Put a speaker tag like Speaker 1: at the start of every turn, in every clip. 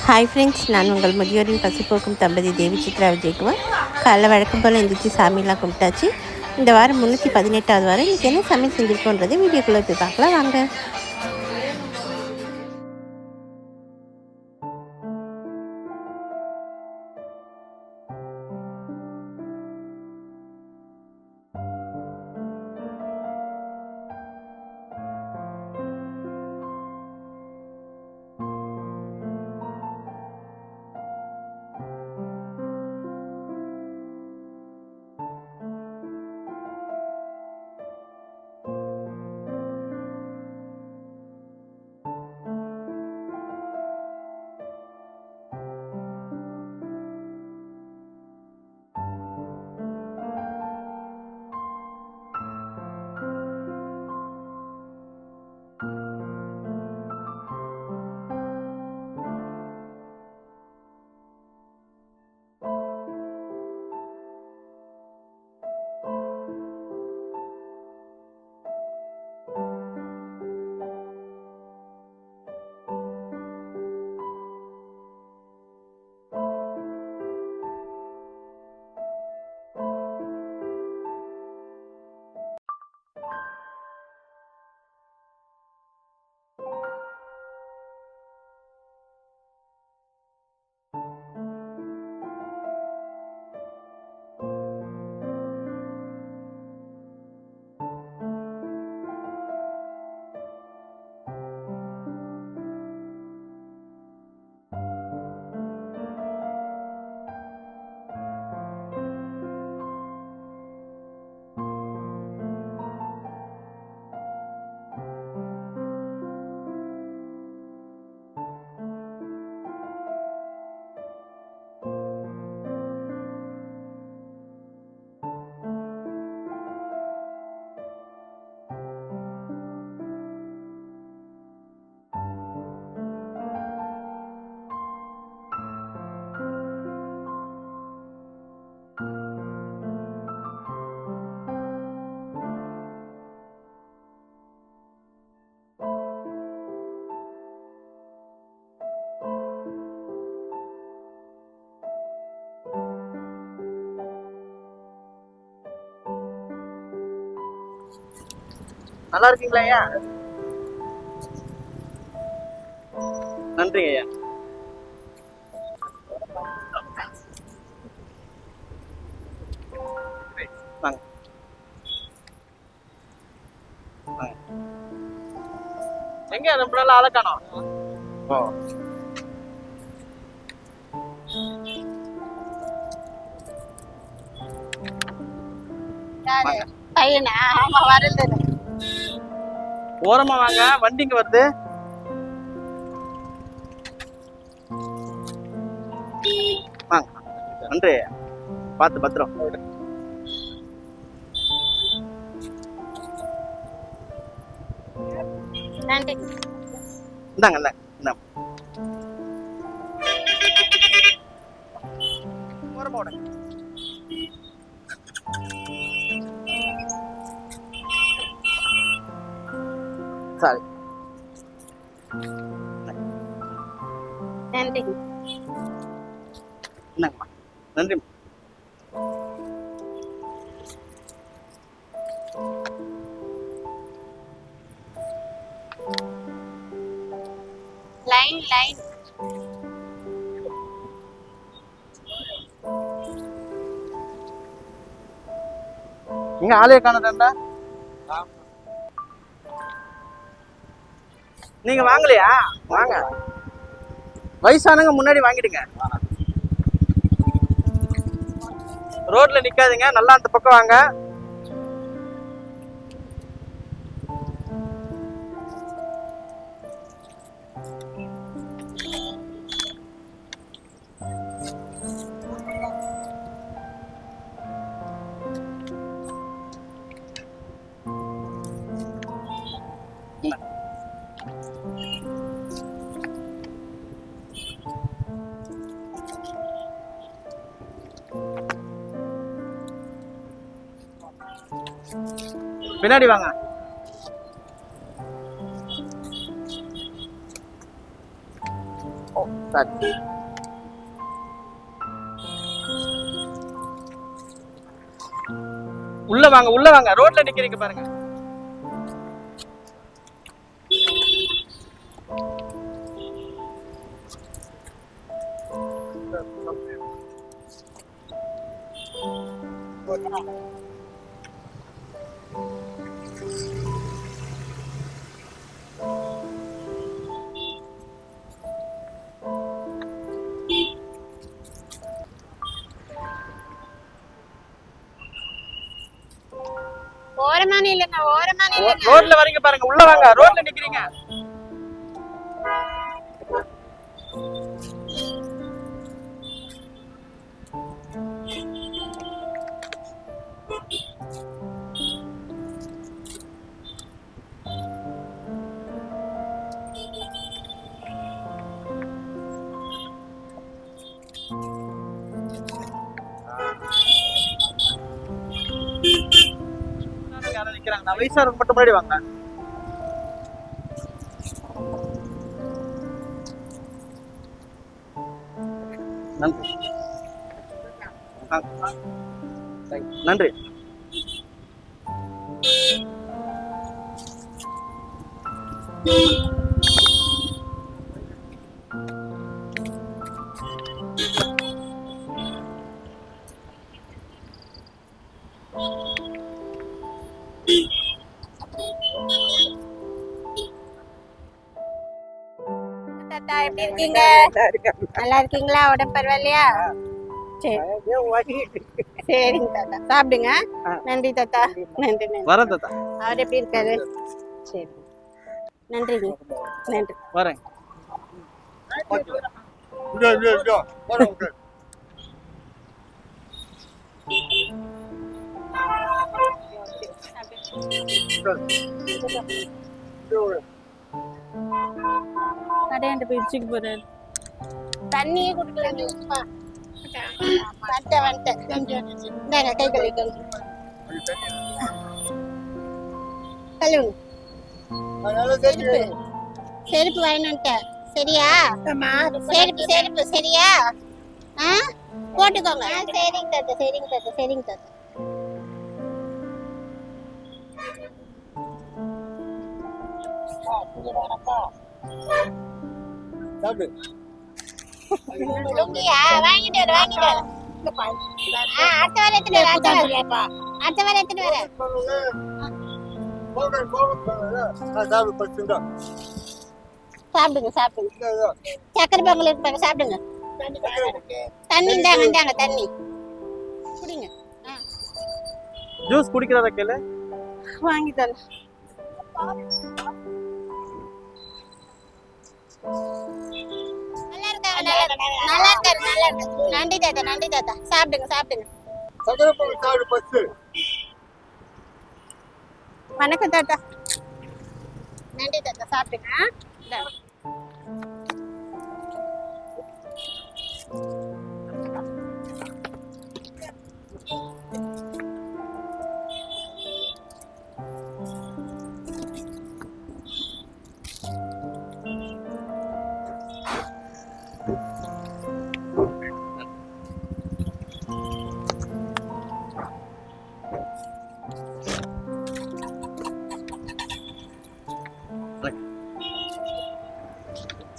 Speaker 1: Hi friends, நான் உங்கள் முதியோரின் பசிப்போக்கும் தம்பதி தேவி சித்ரா விஜயகுமார். காலைல வழக்கம் போல் எழுந்திரிச்சு சாமியெல்லாம் கும்பிட்டாச்சு. இந்த வாரம் 318வது வாரம். இன்றைக்கி என்ன சமையல் செஞ்சுருக்கோன்றதை வீடியோக்குள்ளே போய் பார்க்கலாம் வாங்க.
Speaker 2: நல்லா இருக்கீங்களா ஐயா? நன்றி ஐயா. வாங்க எங்க ரொம்ப நாள் ஆளை காணோம். ஓ
Speaker 3: பையனா? ஆமா, வரல.
Speaker 2: ஓரமா வாங்க, வண்டிங்க வருது. வாங்க. நன்றி, பார்த்து பத்திரம்.
Speaker 3: நன்றி.
Speaker 2: இந்தாங்க இந்தாங்க. ஓரமா விடுங்க. சாரி.
Speaker 3: நன்றி.
Speaker 2: என்னங்கம்மா? நன்றி.
Speaker 3: Line line.
Speaker 2: இங்க ஆளே காணதா? நீங்க வாங்கலையா? வாங்க, வயசானவங்க முன்னாடி வாங்கிடுங்க. ரோட்ல நிக்காதீங்க, நல்லா அந்த பக்கம் வாங்க. பின்னாடி வாங்க. சரி. உள்ள வாங்க ரோட்ல நிக்கிறீங்க பாருங்க.
Speaker 3: ஓரமான இல்லைங்க ஓரமான இல்லைங்க.
Speaker 2: ரோட்ல வரீங்க பாருங்க. உள்ள வாங்க ரோட்ல நிக்கிறீங்க. யாரும் நிக்கிறாங்க. நான் வயசானவங்க மட்டும் முன்னாடி வாங்க. நன்றி. நன்றி.
Speaker 3: தாத்தா எப்படி இருக்கீங்க? நல்லா இருக்கீங்களா? உடம்பு பரவாயில்லையா? சரி சரிங்க தாத்தா, சாப்பிடுங்க. நன்றி தாத்தா. நன்றி நன்றி.
Speaker 2: வரேன் தாத்தா.
Speaker 3: அவர் எப்படி இருக்காரு? சரி நன்றிங்க. நன்றி.
Speaker 2: வரேன்.
Speaker 3: கடையாண்ட பிரிச்சுக்கு போறாரு. தண்ணியே குடிக்கல. வந்துட்டேன். இந்தாங்க கை கழுவிக்கோங்க. கழுவுங்க. செருப்பு வாங்கிட்டேன். சரியா? செருப்பு சரியா? போட்டுக்கோங்க. சரிங்க தாத்தா. சரிங்க தாத்தா. சரிங்க தாத்தா. லுங்கியா? வாங்கிட்டு வர. அடுத்த வாரம் எத்தனை வர? அடுத்த வாரம் எத்தனை வர? சாப்பிடுங்க. சக்கரை பொங்கல் இருப்பாங்க, சாப்பிடுங்க. தண்ணி இந்தாங்க தண்ணி குடிங்க.
Speaker 2: ஜூஸ் குடிக்கிறதா கேளு.
Speaker 3: வாங்கி தரேன். நல்லா இருக்காரு. நன்றி தாத்தா. சாப்பிடுங்க. வணக்கம் தாத்தா. நன்றி தாத்தா. சாப்பிடுங்க.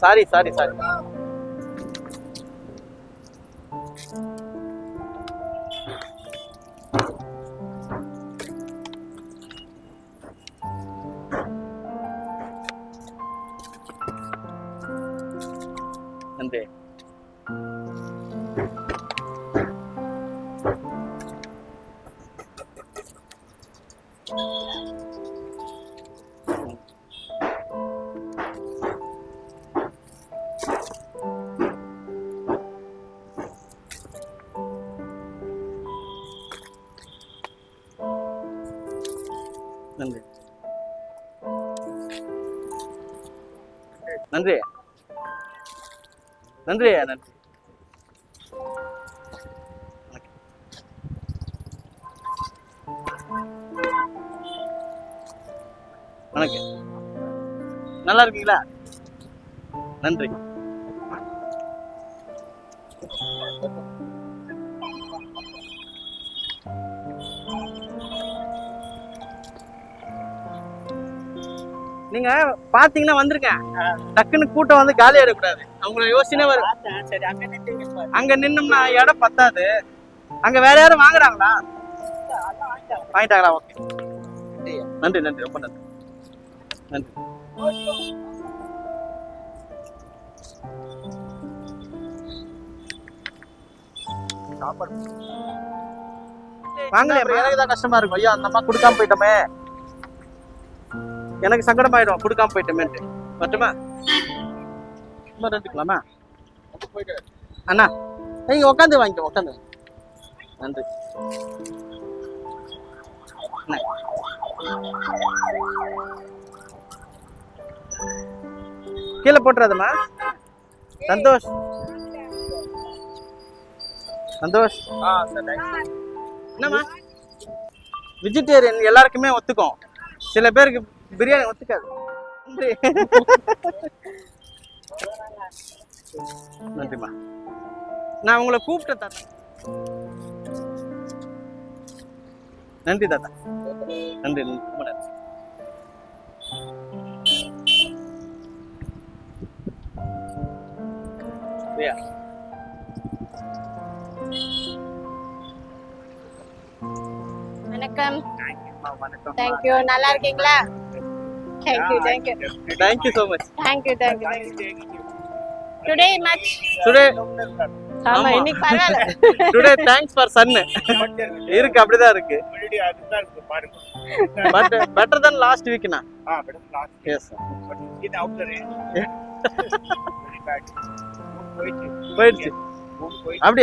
Speaker 2: சாரி. நன்றி. வணக்கம். நல்லா இருக்கீங்களா? நன்றி. நீங்க பாத்தீங்கன்னா வந்திருக்கேன், டக்குன்னு கூட்டம் வந்து காலி ஆயிடக்கூடாது. அவங்கள யோசனை வரும்.
Speaker 4: சரி அங்க நின்று
Speaker 2: அங்க நின்னோம்னா இடம் பத்தாது. அங்க வேற யாரும் வாங்குறாங்களா? வாங்கிட்டாங்களா? ஓகே, நன்றி நன்றி, ரொம்ப நன்றி நன்றி. வாங்கல, எனக்கு தான் கஷ்டமா இருக்கும். ஐயா அந்த அம்மா கொடுக்காம போயிட்டோமே, எனக்கு சங்கடமாயிடும் கொடுக்காம போயிட்டோமேன்ட்டு. மட்டுமா ரொம்ப நன்றிக்கலாமா அண்ணா? நீங்க உட்காந்து வாங்கிக்கோ, உட்காந்து. நன்றி. கீழே போட்டுறாதம்மா. சந்தோஷ் சந்தோஷ். என்னம்மா, வெஜிடேரியன் எல்லாருக்குமே ஒத்துக்கும், சில பேருக்கு பிரியாணி ஒத்துக்காது. நன்றிம்மா. நான் உங்களை கூப்பிட்டேன் தாத்தா. நன்றி தாத்தா, நன்றி ரொம்ப நன்றி.
Speaker 3: வணக்கம்.
Speaker 2: வணக்கம்.
Speaker 3: தேங்க்யூ. நல்லா இருக்கீங்களா? Thank you thank you
Speaker 2: thank you so much.
Speaker 3: Thank you thank you. Today much.
Speaker 2: Today
Speaker 3: ஆமா, இன்னைக்கு பரவாயில்ல.
Speaker 2: டுடே தேங்க்ஸ் ஃபார் சன் இருக்கு, அப்படிதான் இருக்கு. பட் பெட்டர் தென் லாஸ்ட் வீக்னா. எஸ் போயிடுச்சு. அப்படி